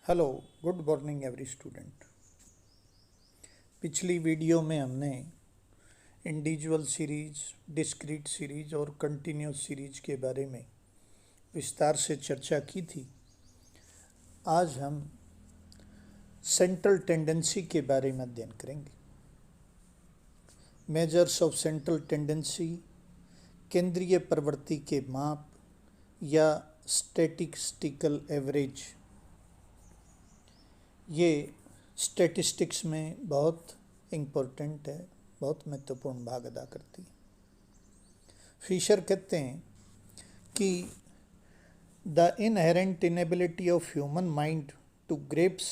Hello, good morning every student. पिछली video में हमने इंडिविजुअल सीरीज, डिस्क्रीट सीरीज और कंटिन्यूस सीरीज के बारे में विस्तार से चर्चा की थी। आज हम सेंट्रल टेंडेंसी के बारे में अध्ययन करेंगे। मेजर्स ऑफ सेंट्रल टेंडेंसी, केंद्रीय प्रवृत्ति के माप या स्टैटिस्टिकल एवरेज, ये स्टैटिस्टिक्स में बहुत इम्पोर्टेंट है, बहुत महत्वपूर्ण भाग अदा करती है। फिशर कहते हैं कि the inherent inability of human mind to grasp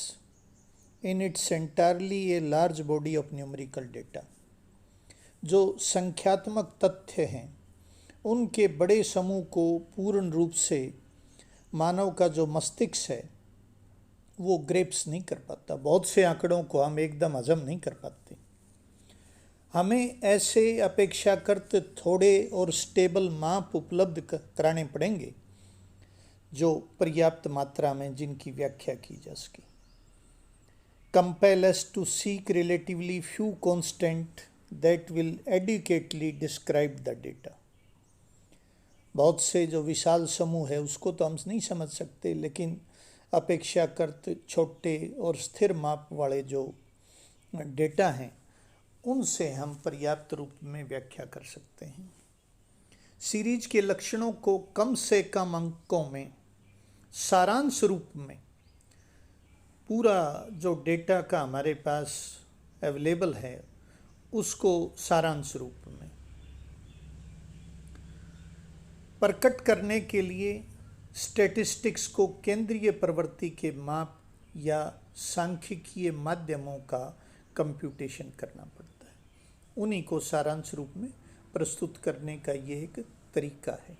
in its entirely a large body of numerical data, जो संख्यात्मक तथ्य हैं उनके बड़े समूह को पूर्ण रूप से मानव का जो मस्तिष्क है वो ग्रेप्स नहीं कर पाता। बहुत से आंकड़ों को हम एकदम हजम नहीं कर पाते। हमें ऐसे अपेक्षाकृत थोड़े और स्टेबल माप उपलब्ध कराने पड़ेंगे जो पर्याप्त मात्रा में जिनकी व्याख्या की जा सके। Compel us to seek relatively few constant that will adequately describe the data. बहुत से जो विशाल समूह है उसको तो हम नहीं समझ सकते, लेकिन अपेक्षाकृत छोटे और स्थिर माप वाले जो डेटा हैं उनसे हम पर्याप्त रूप में व्याख्या कर सकते हैं। सीरीज के लक्षणों को कम से कम अंकों में सारांश रूप में पूरा जो डेटा का हमारे पास अवेलेबल है उसको सारांश रूप में प्रकट करने के लिए स्टैटिस्टिक्स को केंद्रीय प्रवृत्ति के माप या सांख्यिकीय माध्यमों का कंप्यूटेशन करना पड़ता है। उन्हीं को सारांश रूप में प्रस्तुत करने का ये एक तरीका है।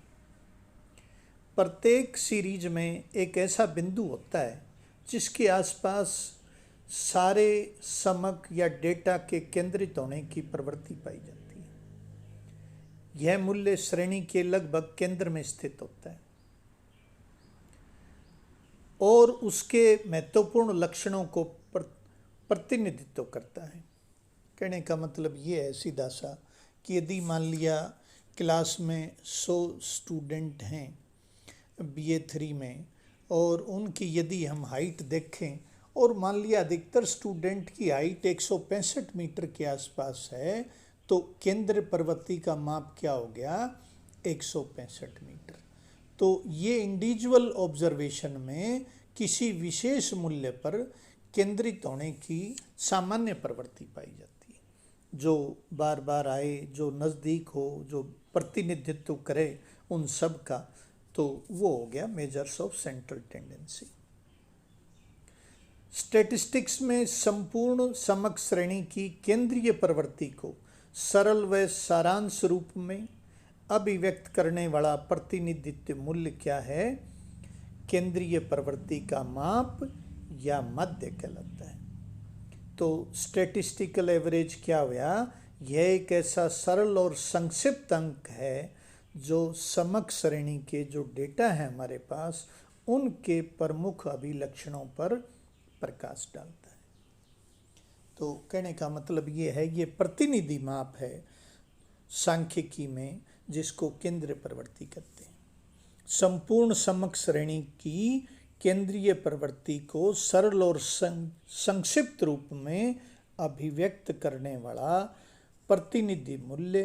प्रत्येक सीरीज में एक ऐसा बिंदु होता है जिसके आसपास सारे समक या डेटा के केंद्रित होने की प्रवृत्ति पाई जाती है। यह मूल्य श्रेणी के लगभग केंद्र में स्थित होता है और उसके महत्वपूर्ण लक्षणों को प्रतिनिधित्व करता है। कहने का मतलब ये है सीधा सा कि यदि मान लिया क्लास में 100 स्टूडेंट हैं BA3 में और उनकी यदि हम हाइट देखें और मान लिया अधिकतर स्टूडेंट की हाइट 165 मीटर के आसपास है, तो केंद्र प्रवृत्ति का माप क्या हो गया? 165 मीटर। तो ये इंडिविजुअल ऑब्जर्वेशन में किसी विशेष मूल्य पर केंद्रित होने की सामान्य प्रवृत्ति पाई जाती है, जो बार बार आए, जो नज़दीक हो, जो प्रतिनिधित्व करे उन सब का, तो वो हो गया measures of central tendency. Statistics में संपूर्ण समक श्रेणी की केंद्रीय प्रवृत्ति को सरल व सारांश रूप में अभिव्यक्त करने वाला प्रतिनिधित्व मूल्य क्या है? केंद्रीय प्रवृत्ति का माप या मध्य कहलाता है। तो स्टैटिस्टिकल एवरेज क्या हुआ? यह एक ऐसा सरल और संक्षिप्त अंक है जो समक श्रेणी के जो डेटा है हमारे पास उनके प्रमुख अभिलक्षणों पर प्रकाश डालता है। तो कहने का मतलब ये है, ये प्रतिनिधि माप है सांख्यिकी में जिसको केंद्रीय प्रवृत्ति कहते हैं। संपूर्ण समक श्रेणी की केंद्रीय प्रवृत्ति को सरल और संक्षिप्त रूप में अभिव्यक्त करने वाला प्रतिनिधि मूल्य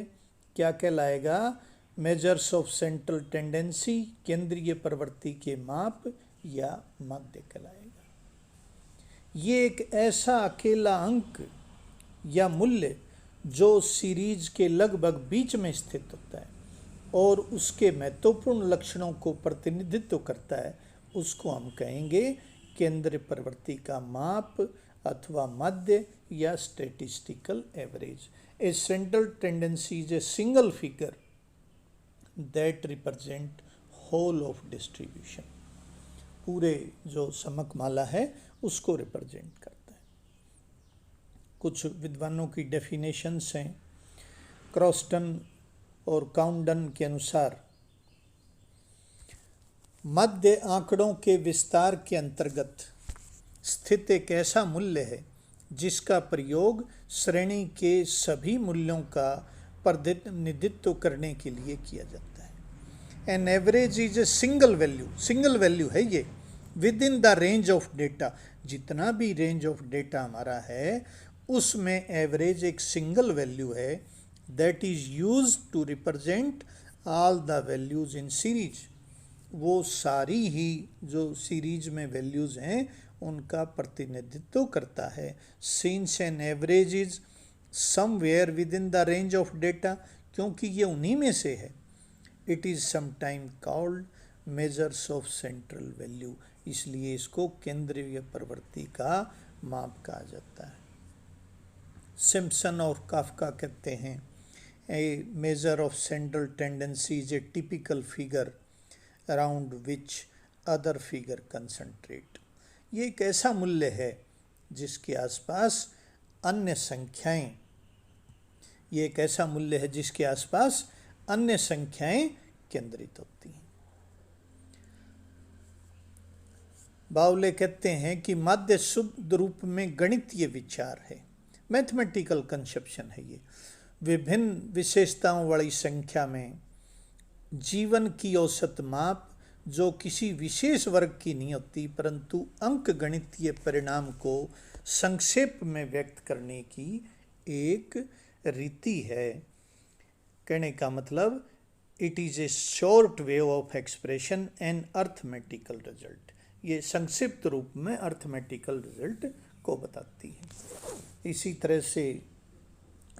क्या कहलाएगा? मेजर्स ऑफ सेंट्रल टेंडेंसी, केंद्रीय प्रवृत्ति के माप या मध्य कहलाएगा। ये एक ऐसा अकेला अंक या मूल्य जो सीरीज के लगभग बीच में स्थित होता है और उसके महत्वपूर्ण लक्षणों को प्रतिनिधित्व करता है, उसको हम कहेंगे केंद्र प्रवृत्ति का माप अथवा मध्य या statistical average. A central tendency is a single figure that represent whole of distribution. पूरे जो समक माला है उसको रिप्रेजेंट करता है। कुछ विद्वानों की डेफिनेशंस हैं। क्रॉस्टन और काउंडन के अनुसार मध्य आंकड़ों के विस्तार के अंतर्गत स्थित एक ऐसा मूल्य है जिसका प्रयोग श्रेणी के सभी मूल्यों का प्रतिनिधित्व करने के लिए किया जाता है। An average is a single value है ये with in the range of data. जितना भी रेंज ऑफ डेटा हमारा है उसमें एवरेज एक सिंगल वैल्यू है that is use to represent all the values in series. वो सारी ही जो सीरीज में वैल्यूज हैं उनका प्रतिनिधित्व करता है। Since an average is somewhere with in the range of data, क्योंकि ये उन्हीं में से है, it is sometime called measures of central value, इसलिए इसको केंद्रीय प्रवृत्ति का माप कहा जाता है। सिम्पसन और काफ्का कहते हैं a measure of central tendency is a typical figure around which other figure concentrate. ये एक ऐसा मूल्य है जिसके आसपास अन्य संख्याएं, ये एक ऐसा मूल्य है जिसके आसपास अन्य संख्याएं केंद्रित होती हैं। बावले कहते हैं कि माध्य शुद्ध रूप में गणितीय विचार है, मैथमेटिकल कंसेप्शन है ये। विभिन्न विशेषताओं वाली संख्या में जीवन की औसत माप जो किसी विशेष वर्ग की नहीं होती परंतु अंक गणितीय परिणाम को संक्षेप में व्यक्त करने की एक रीति है। कहने का मतलब it is a short way of expression and arithmetical result. ये संक्षिप्त रूप में अर्थमेटिकल रिजल्ट को बताती है। इसी तरह से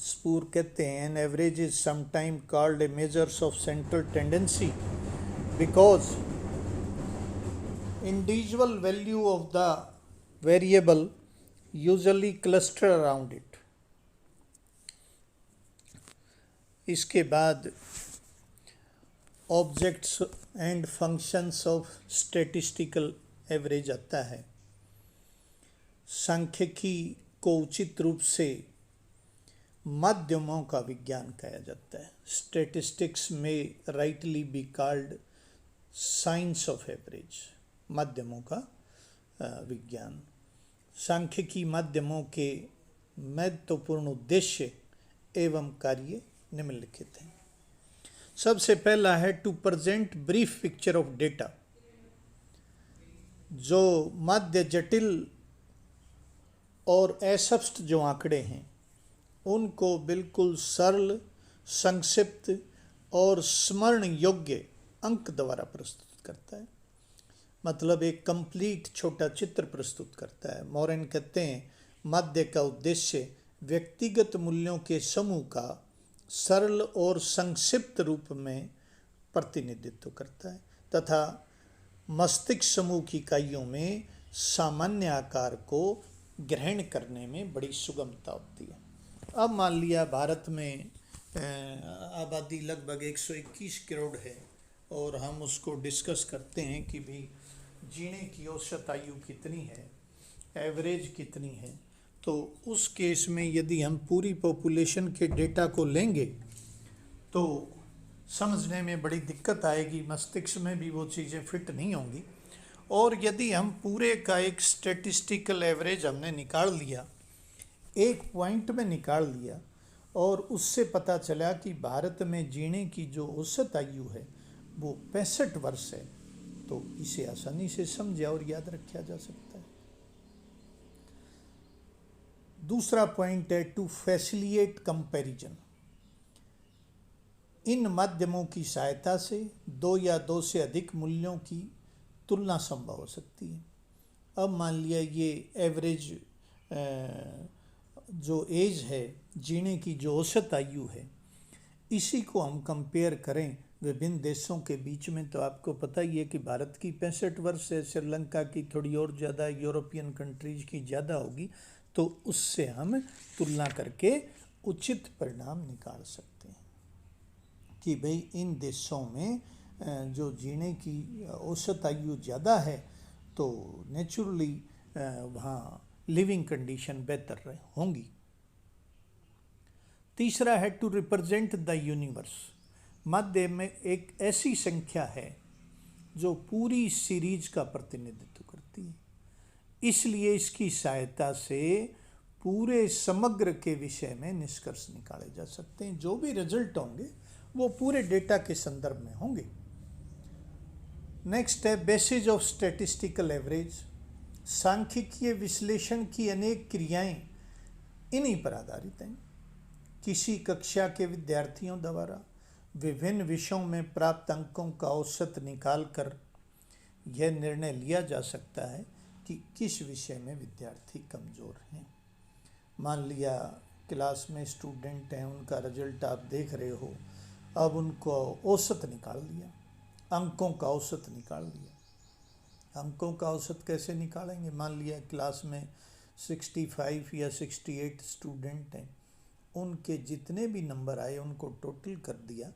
स्पूर कहते हैं an average is sometime called a measures of central tendency because individual value of the variable usually cluster around it. इसके बाद objects and functions of statistical average आता है। सांख्यिकी को उचित रूप से माध्यमों का विज्ञान कहा जाता है। स्टैटिस्टिक्स में rightly be called science of average, माध्यमों का विज्ञान। सांख्यिकी माध्यमों के महत्वपूर्ण उद्देश्य एवं कार्य निम्नलिखित हैं। सबसे पहला है to present brief picture of data. जो माध्य जटिल और अस्पष्ट जो आंकड़े हैं उनको बिल्कुल सरल, संक्षिप्त और स्मरण योग्य अंक द्वारा प्रस्तुत करता है, मतलब एक कंप्लीट छोटा चित्र प्रस्तुत करता है। मोरेन कहते हैं माध्य का उद्देश्य व्यक्तिगत मूल्यों के समूह का सरल और संक्षिप्त रूप में प्रतिनिधित्व करता है तथा मस्तिष्क समूह की इकाइयों में सामान्य आकार को ग्रहण करने में बड़ी सुगमता होती है। अब मान लिया भारत में आबादी लगभग 121 करोड़ है और हम उसको डिस्कस करते हैं कि भाई जीने की औसत आयु कितनी है, एवरेज कितनी है। तो उस केस में यदि हम पूरी पॉपुलेशन के डेटा को लेंगे तो समझने में बड़ी दिक्कत आएगी, मस्तिष्क में भी वो चीज़ें फिट नहीं होंगी। और यदि हम पूरे का एक स्टैटिस्टिकल एवरेज हमने निकाल लिया, एक पॉइंट में निकाल लिया और उससे पता चला कि भारत में जीने की जो औसत आयु है वो 65 वर्ष है, तो इसे आसानी से समझा और याद रखा जा सकता है। दूसरा पॉइंट है टू फैसिलिटेट कंपैरिजन। इन माध्यमों की सहायता से दो या दो से अधिक मूल्यों की तुलना संभव हो सकती है। अब मान लिया ये एवरेज जो एज है, जीने की जो औसत आयु है, इसी को हम कंपेयर करें विभिन्न देशों के बीच में, तो आपको पता ही है कि भारत की 65 वर्ष है, श्रीलंका की थोड़ी और ज़्यादा, यूरोपियन कंट्रीज की ज़्यादा होगी। तो उससे हम तुलना करके उचित परिणाम निकाल सकते हैं कि भाई इन देशों में जो जीने की औसत आयु ज़्यादा है तो नेचुरली वहाँ लिविंग कंडीशन बेहतर होंगी। तीसरा है टू रिप्रेजेंट द यूनिवर्स। मध्य में एक ऐसी संख्या है जो पूरी सीरीज का प्रतिनिधित्व करती है। इसलिए इसकी सहायता से पूरे समग्र के विषय में निष्कर्ष निकाले जा सकते हैं। जो भी रिजल्ट होंगे वो पूरे डेटा के संदर्भ में होंगे। नेक्स्ट है बेसिस ऑफ स्टैटिस्टिकल एवरेज। सांख्यिकीय विश्लेषण की अनेक क्रियाएं इन्हीं पर आधारित हैं। किसी कक्षा के विद्यार्थियों द्वारा विभिन्न विषयों में प्राप्त अंकों का औसत निकालकर यह निर्णय लिया जा सकता है कि किस विषय में विद्यार्थी कमज़ोर हैं। मान लिया क्लास में स्टूडेंट हैं, उनका रिजल्ट आप देख रहे हो, अब उनको औसत निकाल लिया, अंकों का औसत निकाल लिया। अंकों का औसत कैसे निकालेंगे? मान लिया क्लास में 65 या 68 स्टूडेंट हैं, उनके जितने भी नंबर आए उनको टोटल कर दिया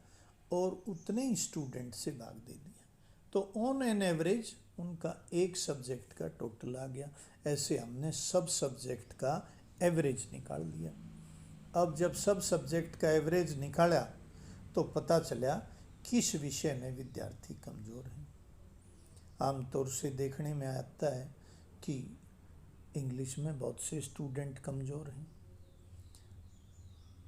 और उतने ही स्टूडेंट से भाग दे दिया, तो ऑन एन एवरेज उनका एक सब्जेक्ट का टोटल आ गया। ऐसे हमने सब सब्जेक्ट का एवरेज निकाल लिया। अब जब सब सब्जेक्ट का एवरेज निकाला तो पता चला किस विषय में विद्यार्थी कमज़ोर हैं। आमतौर से देखने में आता है कि इंग्लिश में बहुत से स्टूडेंट कमज़ोर हैं,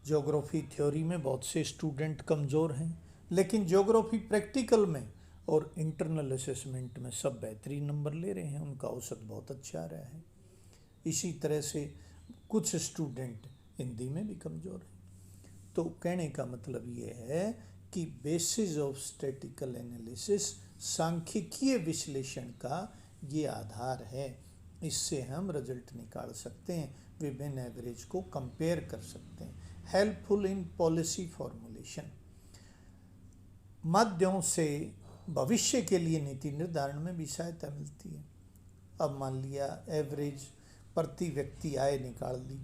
ज्योग्राफी थ्योरी में बहुत से स्टूडेंट कमज़ोर हैं, लेकिन ज्योग्राफी प्रैक्टिकल में और इंटरनल असेसमेंट में सब बेहतरीन नंबर ले रहे हैं, उनका औसत बहुत अच्छा आ रहा है। इसी तरह से कुछ स्टूडेंट हिंदी में भी कमज़ोर हैं। तो कहने का मतलब ये है कि बेसिस ऑफ स्टैटिस्टिकल एनालिसिस सांख्यिकीय विश्लेषण का ये आधार है। इससे हम रिजल्ट निकाल सकते हैं, विभिन्न एवरेज को कंपेयर कर सकते हैं। Helpful in policy formulation. माध्यमों से भविष्य के लिए नीति निर्धारण में भी सहायता मिलती है। अब मान लिया एवरेज प्रति व्यक्ति आय निकाल दी,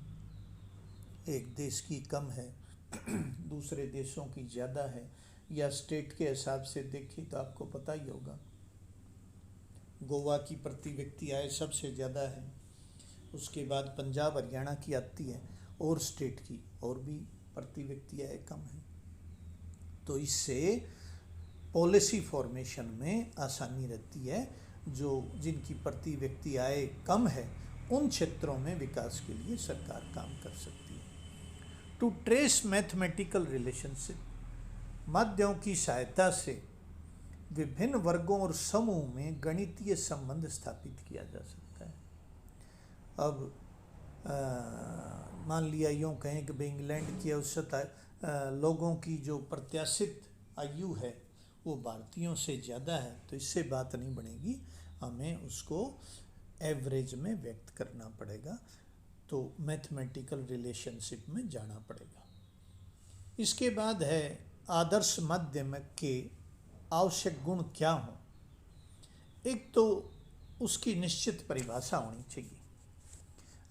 एक देश की कम है दूसरे देशों की ज़्यादा है, या स्टेट के हिसाब से देखें तो आपको पता ही होगा गोवा की प्रति व्यक्ति आय सबसे ज़्यादा है, उसके बाद पंजाब हरियाणा की आती है, और स्टेट की और भी प्रति व्यक्ति आय कम है। तो इससे पॉलिसी फॉर्मेशन में आसानी रहती है। जो जिनकी प्रति व्यक्ति आय कम है उन क्षेत्रों में विकास के लिए सरकार काम कर सकती है। To trace mathematical relationship. माध्यमों की सहायता से विभिन्न वर्गों और समूह में गणितीय संबंध स्थापित किया जा सकता है। अब मान लिया यूँ कहें कि भाई इंग्लैंड की औसत लोगों की जो प्रत्याशित आयु है वो भारतीयों से ज़्यादा है, तो इससे बात नहीं बनेगी, हमें उसको एवरेज में व्यक्त करना पड़ेगा, तो मैथमेटिकल रिलेशनशिप में जाना पड़ेगा। इसके बाद है आदर्श माध्यम के आवश्यक गुण क्या हों। एक तो उसकी निश्चित परिभाषा होनी चाहिए।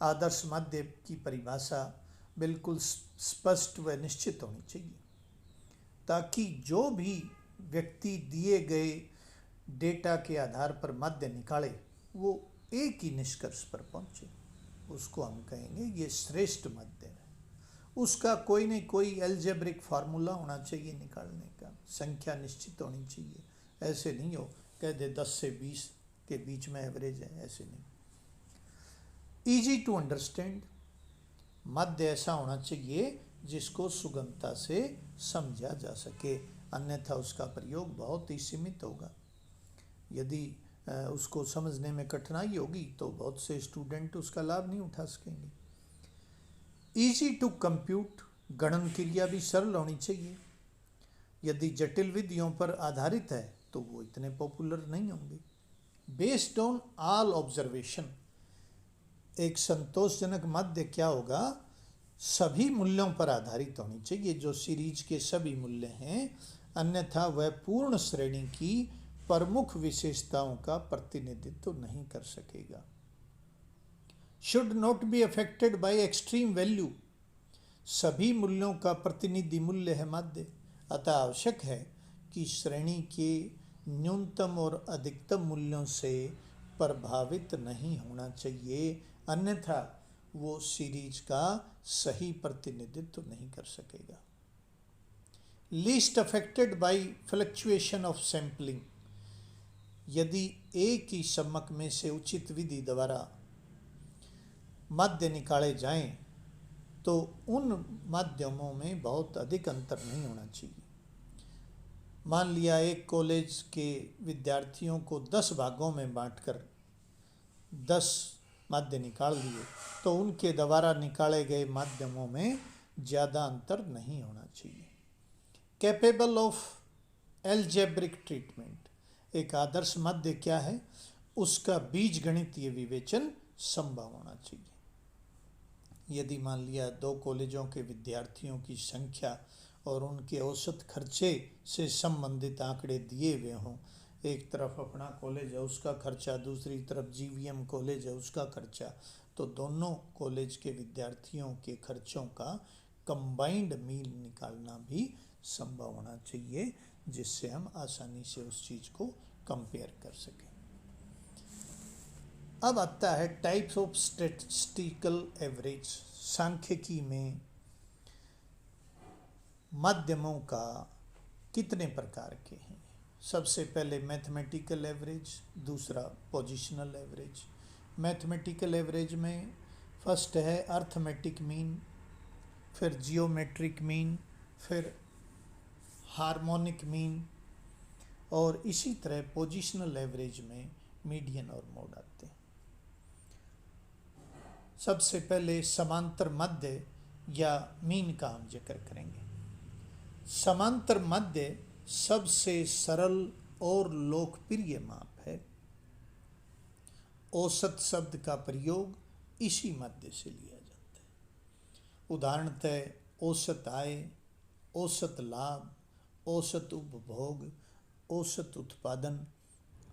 आदर्श माध्य की परिभाषा बिल्कुल स्पष्ट व निश्चित होनी चाहिए, ताकि जो भी व्यक्ति दिए गए डेटा के आधार पर माध्य निकाले वो एक ही निष्कर्ष पर पहुंचे, उसको हम कहेंगे ये श्रेष्ठ माध्य है। उसका कोई नहीं कोई एल्जेब्रिक फार्मूला होना चाहिए निकालने का, संख्या निश्चित होनी चाहिए। ऐसे नहीं हो कह दे 10 से 20 के बीच में एवरेज है, ऐसे नहीं। Easy to understand. माध्य ऐसा होना चाहिए जिसको सुगमता से समझा जा सके, अन्यथा उसका प्रयोग बहुत ही सीमित होगा। यदि उसको समझने में कठिनाई होगी तो बहुत से स्टूडेंट उसका लाभ नहीं उठा सकेंगे। Easy to compute. गणन क्रिया भी सरल होनी चाहिए। यदि जटिल विधियों पर आधारित है तो वो इतने पॉपुलर नहीं होंगे। Based on all observation. एक संतोषजनक माध्य क्या होगा, सभी मूल्यों पर आधारित होनी चाहिए, जो सीरीज के सभी मूल्य हैं, अन्यथा वह पूर्ण श्रेणी की प्रमुख विशेषताओं का प्रतिनिधित्व नहीं कर सकेगा। Should not be affected by extreme value. सभी मूल्यों का प्रतिनिधि मूल्य है माध्य, अतः आवश्यक है कि श्रेणी के न्यूनतम और अधिकतम मूल्यों से प्रभावित नहीं होना चाहिए, अन्यथा वो सीरीज का सही प्रतिनिधित्व नहीं कर सकेगा। Least affected by fluctuation of sampling. यदि एक ही समक में से उचित विधि द्वारा माध्य निकाले जाएं तो उन माध्यमों में बहुत अधिक अंतर नहीं होना चाहिए। मान लिया एक कॉलेज के विद्यार्थियों को 10 भागों में बांटकर 10 माध्य निकाल लिए तो उनके द्वारा निकाले गए माध्यमों में ज़्यादा अंतर नहीं होना चाहिए। कैपेबल ऑफ एल्जेब्रिक ट्रीटमेंट, एक आदर्श माध्य क्या है, उसका बीजगणितीय विवेचन संभव होना चाहिए। यदि मान लिया 2 कॉलेजों के विद्यार्थियों की संख्या और उनके औसत खर्चे से संबंधित आंकड़े दिए हुए हों, एक तरफ अपना कॉलेज है उसका खर्चा, दूसरी तरफ जीवीएम कॉलेज है उसका खर्चा, तो दोनों कॉलेज के विद्यार्थियों के खर्चों का कंबाइंड मीन निकालना भी संभव होना चाहिए, जिससे हम आसानी से उस चीज़ को कंपेयर कर सकें। अब आता है टाइप्स ऑफ स्टैटिस्टिकल एवरेज। सांख्यिकी में माध्यमों का कितने प्रकार के हैं? सबसे पहले मैथमेटिकल एवरेज, दूसरा पोजिशनल एवरेज। मैथमेटिकल एवरेज में फर्स्ट है अर्थमेटिक मीन, फिर जियोमेट्रिक मीन, फिर हार्मोनिक मीन, और इसी तरह पोजिशनल एवरेज में मीडियन और मोड आते हैं। सबसे पहले समांतर मध्य या मीन का हम जिक्र करेंगे। समांतर मध्य सबसे सरल और लोकप्रिय माप है। औसत शब्द का प्रयोग इसी मध्य से लिया जाता है। उदाहरणतः औसत आय, औसत लाभ, औसत उपभोग, औसत उत्पादन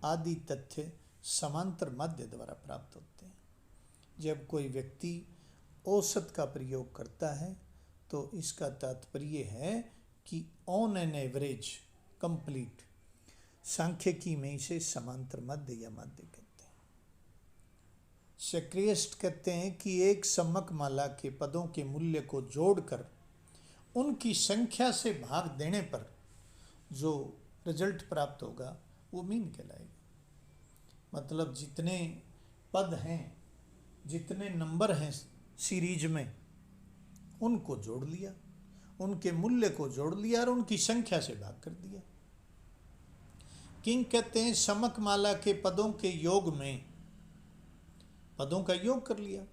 आदि तथ्य समांतर मध्य द्वारा प्राप्त होते हैं। जब कोई व्यक्ति औसत का प्रयोग करता है तो इसका तात्पर्य है कि ऑन एन एवरेज कंप्लीट। सांख्यिकी में इसे समांतर मध्य या मध्य कहते हैं। सेक्रियस्ट कहते हैं कि एक सम्मक माला के पदों के मूल्य को जोड़कर उनकी संख्या से भाग देने पर जो रिजल्ट प्राप्त होगा वो मीन कहलाएगा। मतलब जितने पद हैं, जितने नंबर हैं सीरीज में, उनको जोड़ लिया, उनके मूल्य को जोड़ लिया और उनकी संख्या से भाग कर दिया। किंग कहते हैं समक माला के पदों के योग में पदों का योग कर लिया,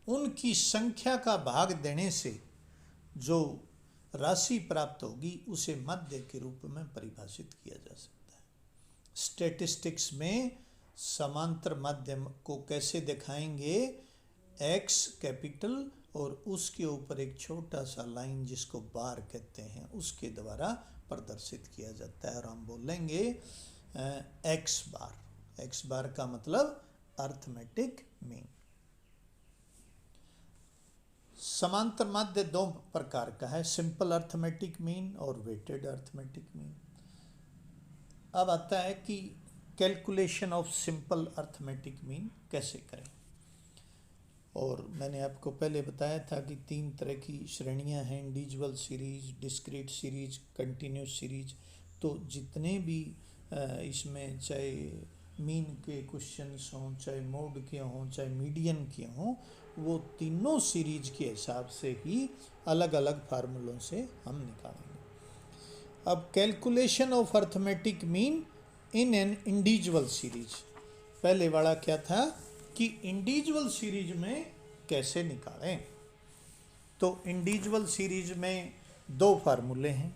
उनकी संख्या का भाग देने से जो राशि प्राप्त होगी उसे मध्य के रूप में परिभाषित किया जा सकता है। स्टैटिस्टिक्स में समांतर मध्य को कैसे दिखाएंगे? एक्स कैपिटल और उसके ऊपर एक छोटा सा लाइन जिसको बार कहते हैं उसके द्वारा प्रदर्शित किया जाता है, और हम बोलेंगे एक्स बार। एक्स बार का मतलब अर्थमेटिक मीन। समांतर मध्य 2 प्रकार का है, सिंपल अर्थमेटिक मीन और वेटेड अर्थमेटिक मीन। अब आता है कि calculation of simple arithmetic mean कैसे करें। और मैंने आपको पहले बताया था कि 3 तरह की श्रेणियां हैं, individual series, discrete series, continuous series. तो जितने भी इसमें चाहे मीन के क्वेश्चंस हों, चाहे मोड के हों, चाहे मीडियन के हों, वो तीनों सीरीज के हिसाब से ही अलग अलग फार्मूलों से हम निकालेंगे। अब calculation of arithmetic mean in an individual series. पहले वाला क्या था कि इंडिविजुअल सीरीज में कैसे निकालें। तो इंडिविजुअल सीरीज में 2 फार्मूले हैं,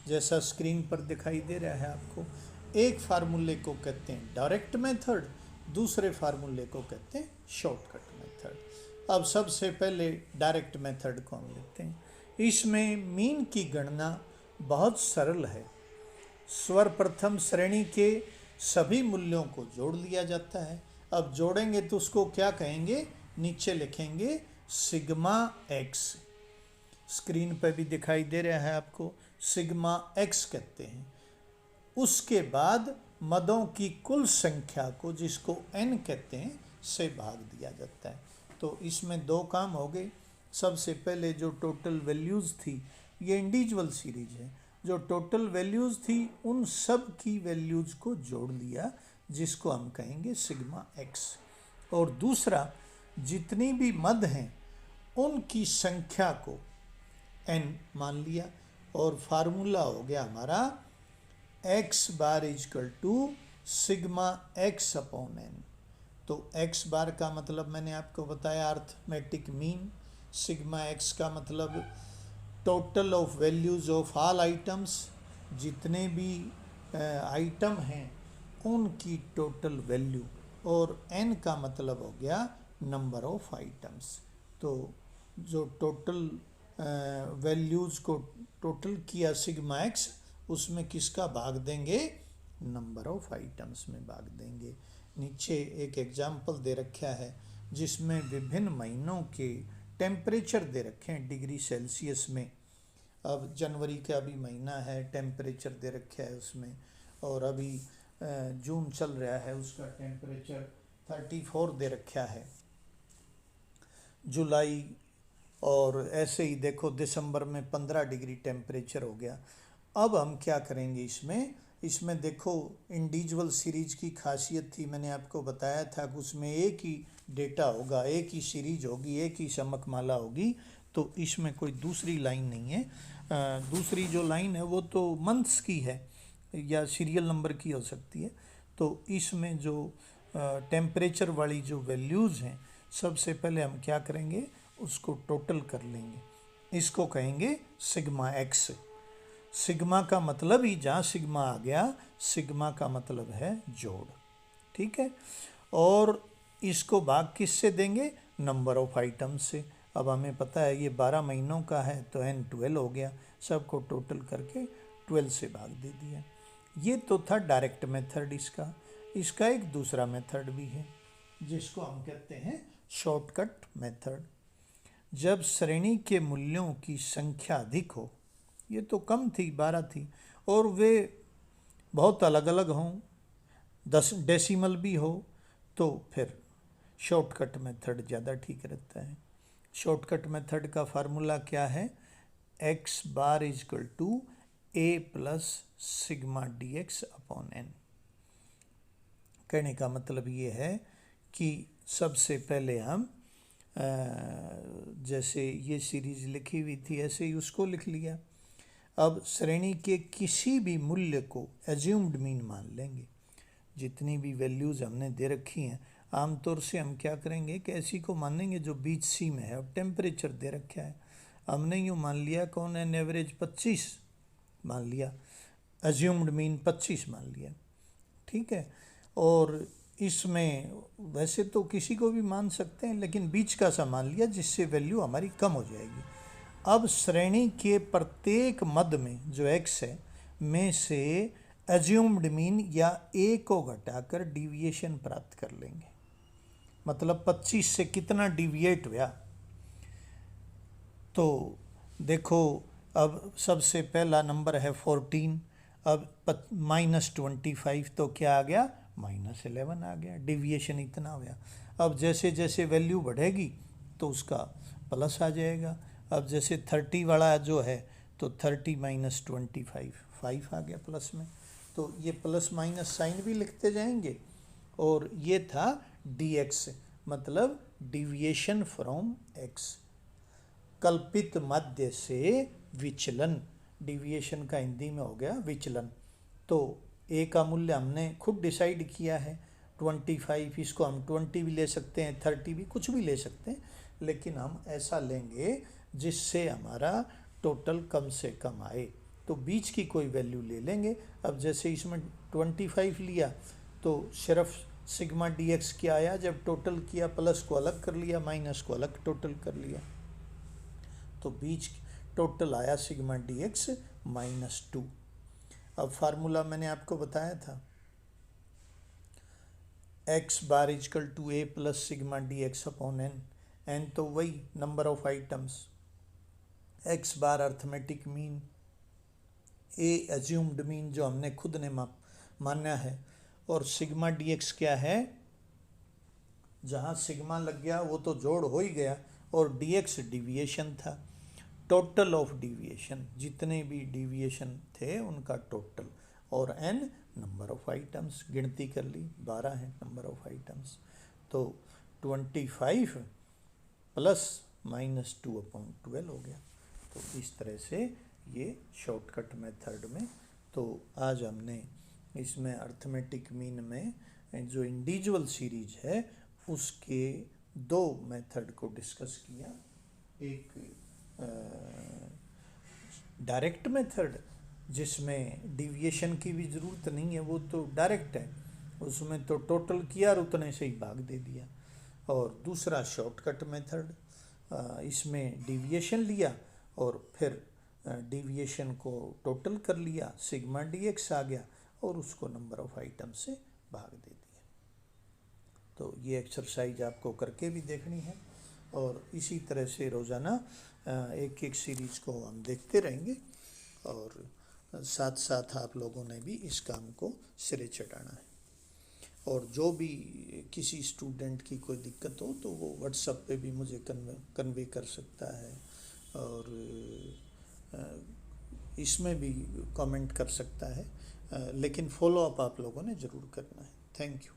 जैसा स्क्रीन पर दिखाई दे रहा है आपको। एक फार्मूले को कहते हैं डायरेक्ट मेथड, दूसरे फार्मूले को कहते हैं शॉर्टकट मेथड। अब सबसे पहले डायरेक्ट मेथड को हम लेते हैं। इसमें मीन की गणना बहुत सरल है। सर्वप्रथम श्रेणी के सभी मूल्यों को जोड़ लिया जाता है। अब जोड़ेंगे तो उसको क्या कहेंगे? नीचे लिखेंगे सिग्मा एक्स। स्क्रीन पर भी दिखाई दे रहा है आपको, सिग्मा एक्स कहते हैं। उसके बाद मदों की कुल संख्या को, जिसको n कहते हैं, से भाग दिया जाता है। तो इसमें 2 काम हो गए। सबसे पहले जो टोटल वैल्यूज़ थी, ये इंडिविजुअल सीरीज है, जो टोटल वैल्यूज़ थी उन सब की वैल्यूज़ को जोड़ लिया, जिसको हम कहेंगे सिग्मा एक्स। और दूसरा जितनी भी मद हैं उनकी संख्या को n मान लिया, और फार्मूला हो गया हमारा x bar equal to sigma x upon n। तो x बार का मतलब मैंने आपको बताया अर्थमेटिक मीन, सिग्मा x का मतलब total of values of all items, जितने भी आइटम हैं उनकी टोटल वैल्यू, और n का मतलब हो गया नंबर ऑफ आइटम्स। तो जो टोटल वैल्यूज़ को टोटल किया सिग्मा x, उसमें किसका भाग देंगे, नंबर ऑफ आइटम्स में भाग देंगे। नीचे एक एग्जाम्पल दे रखा है जिसमें विभिन्न महीनों के टेम्परेचर दे रखे हैं डिग्री सेल्सियस में। अब जनवरी का अभी महीना है, टेम्परेचर दे रखा है उसमें, और अभी जून चल रहा है, उसका टेम्परेचर 34 दे रखा है। जुलाई और ऐसे ही देखो दिसंबर में 15 डिग्री टेम्परेचर हो गया। अब हम क्या करेंगे इसमें देखो इंडिविजुअल सीरीज की खासियत थी, मैंने आपको बताया था कि उसमें एक ही डेटा होगा, एक ही सीरीज होगी, एक ही समकमाला होगी। तो इसमें कोई दूसरी लाइन नहीं है। दूसरी जो लाइन है वो तो मंथ्स की है या सीरियल नंबर की हो सकती है। तो इसमें जो टेम्परेचर वाली जो वैल्यूज़ हैं, सबसे पहले हम क्या करेंगे, उसको टोटल कर लेंगे। इसको कहेंगे सिग्मा एक्स। सिग्मा का मतलब ही जहाँ सिग्मा आ गया, सिग्मा का मतलब है जोड़, ठीक है। और इसको भाग किससे देंगे, नंबर ऑफ आइटम से। अब हमें पता है ये 12 महीनों का है तो n 12 हो गया, सबको टोटल करके 12 से भाग दे दिया। ये तो था डायरेक्ट मेथड इसका एक दूसरा मेथड भी है जिसको हम कहते हैं शॉर्टकट मेथड। जब श्रेणी के मूल्यों की संख्या अधिक हो, ये तो कम थी 12 थी, और वे बहुत अलग अलग हों, 10 डेसिमल भी हो, तो फिर शॉर्टकट मेथड ज़्यादा ठीक रहता है। शॉर्टकट मेथड का फार्मूला क्या है, x bar equal to a plus sigma dx upon n। कहने का मतलब ये है कि सबसे पहले हम जैसे ये सीरीज लिखी हुई थी ऐसे ही उसको लिख लिया। अब श्रेणी के किसी भी मूल्य को एज्यूम्ड मीन मान लेंगे। जितनी भी वैल्यूज़ हमने दे रखी हैं, आमतौर से हम क्या करेंगे कि ऐसी को मानेंगे जो बीच सी में है। अब टेम्परेचर दे रखा है, हमने यूँ मान लिया कौन है, एवरेज 25 मान लिया, एज्यूम्ड मीन 25 मान लिया, ठीक है। और इसमें वैसे तो किसी को भी मान सकते हैं, लेकिन बीच का सा मान लिया जिससे वैल्यू हमारी कम हो जाएगी। अब श्रेणी के प्रत्येक मद में जो x है में से एज्यूम्ड मीन या a को घटाकर डिविएशन प्राप्त कर लेंगे। मतलब 25 से कितना डिविएट हुआ। तो देखो अब सबसे पहला नंबर है 14, अब -25 तो क्या आ गया, -11 आ गया, डिविएशन इतना हो गया। अब जैसे जैसे वैल्यू बढ़ेगी तो उसका प्लस आ जाएगा। अब जैसे 30 वाला जो है तो 30 - 25 5 आ गया प्लस में। तो ये प्लस माइनस साइन भी लिखते जाएंगे। और ये था dx, मतलब डिविएशन फ्रॉम x, कल्पित मध्य से विचलन। डिविएशन का हिंदी में हो गया विचलन। तो a का मूल्य हमने खुद डिसाइड किया है 25, इसको हम 20 भी ले सकते हैं, 30 भी, कुछ भी ले सकते हैं, लेकिन हम ऐसा लेंगे जिससे हमारा टोटल कम से कम आए। तो बीच की कोई वैल्यू ले लेंगे। अब जैसे इसमें 25 लिया तो सिर्फ सिग्मा dx क्या आया, जब टोटल किया प्लस को अलग कर लिया, माइनस को अलग टोटल कर लिया, तो बीच टोटल आया सिग्मा dx -2। अब फार्मूला मैंने आपको बताया था x bar equal to a plus sigma dx upon n। n तो वही number of items, x bar arithmetic mean, a assumed mean जो हमने खुद ने माना है, और सिग्मा dx क्या है, जहाँ सिग्मा लग गया वो तो जोड़ हो ही गया, और dx डिविएशन था, टोटल ऑफ डिविएशन, जितने भी डिविएशन थे उनका टोटल, और n नंबर ऑफ आइटम्स, गिनती कर ली 12 है नंबर ऑफ आइटम्स। तो 25 प्लस -2/12 हो गया। तो इस तरह से ये शॉर्टकट मेथड में, तो आज हमने इसमें अर्थमेटिक मीन में जो इंडिविजुअल सीरीज है उसके दो मेथड को डिस्कस किया। एक डायरेक्ट मेथड जिसमें डिविएशन की भी ज़रूरत नहीं है, वो तो डायरेक्ट है, उसमें तो टोटल किया और उतने से ही भाग दे दिया। और दूसरा शॉर्टकट मेथड, इसमें डिविएशन लिया और फिर डिविएशन को टोटल कर लिया, सिग्मा dx आ गया और उसको नंबर ऑफ आइटम से भाग दे दिया। तो ये एक्सरसाइज आपको करके भी देखनी है और इसी तरह से रोज़ाना एक एक सीरीज को हम देखते रहेंगे और साथ साथ आप लोगों ने भी इस काम को सिरे चढ़ाना है। और जो भी किसी स्टूडेंट की कोई दिक्कत हो तो वो व्हाट्सएप पे भी मुझे कन्वे कर सकता है और इसमें भी कमेंट कर सकता है, लेकिन फॉलो अप आप लोगों ने ज़रूर करना है। Thank you.